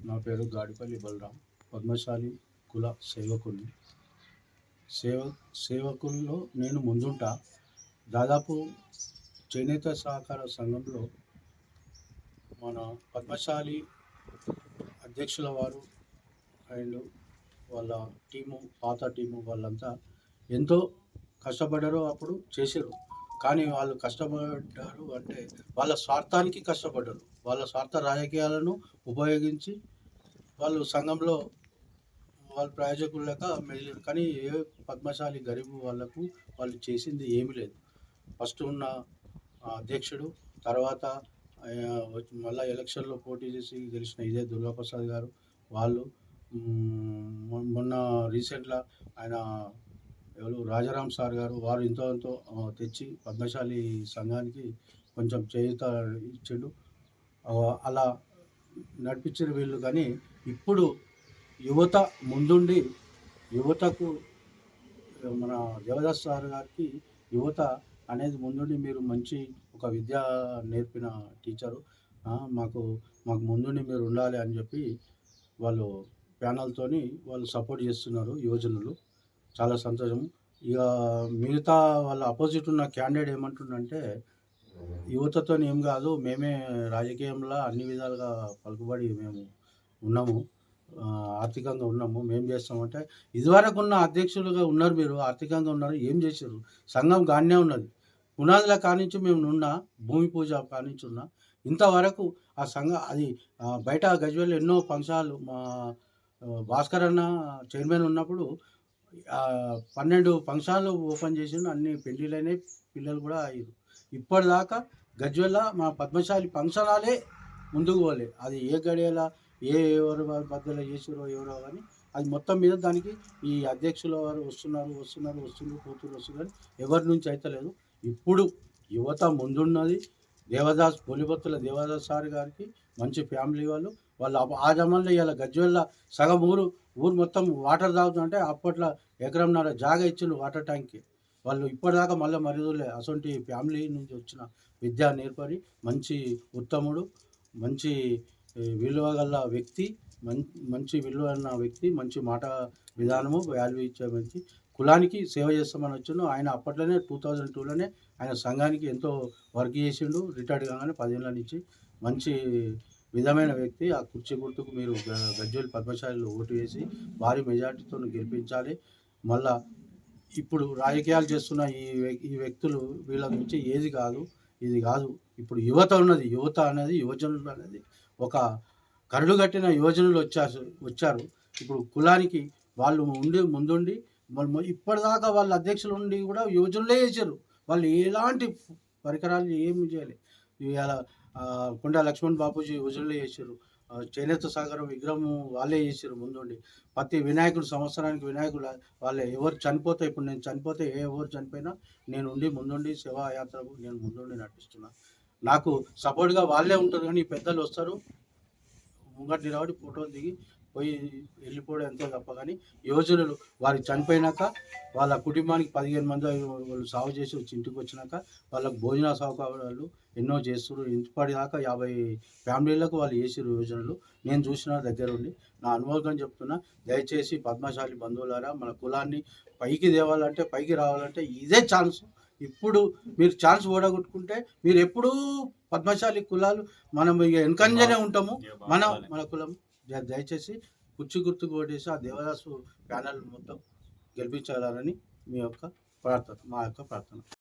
నా పేరు గాడిపల్లి బలరాం. పద్మశాలి కుల సేవకుడిని. సేవ సేవకుల్లో నేను ముందుంటా. దాదాపు చేనేత సహకార సంఘంలో మన పద్మశాలి అధ్యక్షుల వారు అండ్ వాళ్ళ టీము, పాత టీము వాళ్ళంతా ఎంతో కష్టపడ్డారు, అప్పుడు చేశారు. కానీ వాళ్ళు కష్టపడ్డారు అంటే వాళ్ళ స్వార్థానికి కష్టపడ్డారు. వాళ్ళ స్వార్థ రాజకీయాలను ఉపయోగించి వాళ్ళు సంఘంలో వాళ్ళు ప్రయోజకులు లేక మెదిలారు. కానీ ఏ పద్మశాలి గరీబు వాళ్ళకు వాళ్ళు చేసింది ఏమీ లేదు. ఫస్ట్ ఉన్న అధ్యక్షుడు, తర్వాత మళ్ళీ ఎలక్షన్లో పోటీ చేసి గెలిచిన ఇదే దుర్గాప్రసాద్ గారు, వాళ్ళు మొన్న రీసెంట్గా ఆయన ఎవరు రాజారాం సార్ గారు, వారు ఎంతో తెచ్చి పద్మశాలి సంఘానికి కొంచెం చేయూత ఇచ్చిండు. అలా నడిపించిన వీళ్ళు. కానీ ఇప్పుడు యువత ముందుండి యువతకు మన దేవదాస్ సార్ గారికి యువత అనేది ముందుండి మీరు మంచి ఒక విద్య నేర్పిన టీచరు, మాకు ముందుండి మీరు ఉండాలి అని చెప్పి వాళ్ళు ప్యానల్తోని వాళ్ళు సపోర్ట్ చేస్తున్నారు యువజనులు. చాలా సంతోషం. ఇక మిగతా వాళ్ళ అపోజిట్ ఉన్న క్యాండిడేట్ ఏమంటుండంటే, యువతతో ఏం కాదు, మేమే రాజకీయంలో అన్ని విధాలుగా పలుకుబడి మేము ఉన్నాము, ఆర్థికంగా ఉన్నాము, మేము చేస్తామంటే ఇదివరకు ఉన్న అధ్యక్షులుగా ఉన్నారు, మీరు ఆర్థికంగా ఉన్నారు, ఏం చేశారు? సంఘం గానే ఉన్నది, పునాదుల కానించి మేము నున్నా, భూమి పూజ కానించి ఉన్నా, ఇంతవరకు ఆ సంఘం అది బయట గజ్వేల్లో ఎన్నో ఫంక్షన్లు మా భాస్కర్ అన్న చైర్మన్ ఉన్నప్పుడు 12 ఫంక్షన్లు ఓపెన్ చేసిండు, అన్ని పెళ్ళిళ్ళైనాయి, పిల్లలు కూడా అయ్యారు. ఇప్పటిదాకా గజ్వేల్ల మా పద్మశాలి ఫంక్షనాలే ముందుకు పోలే. అది ఏ గడియలా ఎవరు మధ్యలో చేసిరో ఎవరో కానీ అది మొత్తం మీద దానికి ఈ అధ్యక్షుల వారు వస్తున్నారు పోతున్నారు, ఎవరి నుంచి అయితే లేదు. ఇప్పుడు యువత ముందున్నది. బొలిబొత్తుల దేవదాస్ సార్ గారికి మంచి ఫ్యామిలీ వాళ్ళు ఆ జమాన్లో ఇవాళ గజ్వేల్ల సగం ఊరు మొత్తం వాటర్ తాగుతుంటే అప్పట్లో ఎకరంన్నర జాగా ఇచ్చిండు వాటర్ ట్యాంక్కి. వాళ్ళు ఇప్పటిదాకా మళ్ళీ మరిదులే అసొంటి ఫ్యామిలీ నుంచి వచ్చిన విద్యా నేర్పరి, మంచి ఉత్తముడు, మంచి విలువ గల వ్యక్తి, మంచి విలువ ఉన్న వ్యక్తి, మంచి మాట విధానము, వాల్యూ ఇచ్చే వ్యక్తి. కులానికి సేవ చేస్తామని వచ్చిండు ఆయన. అప్పట్లోనే 2002లోనే ఆయన సంఘానికి ఎంతో వర్క్ చేసిండు. రిటైర్డ్ కాగానే 10 ఏళ్ళ నుంచి మంచి విధమైన వ్యక్తి. ఆ కుర్చీ గుర్తుకు మీరు గజ్వేల్ పద్మశాలిలో ఓటు వేసి భారీ మెజార్టీతో గెలిపించాలి. మళ్ళా ఇప్పుడు రాజకీయాలు చేస్తున్న ఈ వ్యక్తులు వీళ్ళ నుంచి ఏది కాదు, ఇది కాదు. ఇప్పుడు యువత ఉన్నది, యువత అనేది యువజనులు అనేది ఒక కరడు కట్టిన యువజనులు వచ్చారు. ఇప్పుడు కులానికి వాళ్ళు ముందుండి ఇప్పటిదాకా వాళ్ళ అధ్యక్షులు ఉండి కూడా యువజనులే చేశారు. వాళ్ళు ఎలాంటి పరికరాలు ఏమి చేయలేదు. ఇవాళ కొండా లక్ష్మణ్ బాపూజీ యువజనులే చేశారు. చేనేత సాగరం విగ్రహం వాళ్ళే చేశారు ముందుండి. ప్రతి వినాయకుడు సంవత్సరానికి వినాయకుడు వాళ్ళే. ఎవరు చనిపోతే, ఇప్పుడు నేను చనిపోతే ఎవరు చనిపోయినా నేను ముందుండి సేవాయాత్రకు నేను ముందుండి నటిస్తున్నా. నాకు సపోర్ట్గా వాళ్ళే ఉంటారు. కానీ పెద్దలు వస్తారు, ముంగట నిలబడి ఫోటోలు దిగి పోయి వెళ్ళిపోవడం ఎంతో తప్ప. కానీ యువజనులు వారికి చనిపోయినాక వాళ్ళ కుటుంబానికి 15 మంది వాళ్ళు సాగు చేసి వచ్చి ఇంటికి వచ్చినాక వాళ్ళకు భోజన సౌకర్యాలు ఎన్నో చేస్తారు. ఇప్పటిదాకా 50 ఫ్యామిలీలకు వాళ్ళు చేసారు యువజనులు. నేను చూసిన దగ్గరుండి నా అనుభవం చెప్తున్నా. దయచేసి పద్మశాలి బంధువులారా, మన కులాన్ని పైకి తేవాలంటే, పైకి రావాలంటే ఇదే ఛాన్స్. ఇప్పుడు మీరు ఛాన్స్ ఓడగొట్టుకుంటే మీరు ఎప్పుడూ పద్మశాలి కులాలు మనం ఇక వెనకంజనే ఉంటాము. మన కులం దయచేసి కుర్చీ గుర్తుకు ఓటేసి ఆ దేవదాసు ప్యానల్ మొత్తం గెలిపించాలని మా యొక్క ప్రార్థన.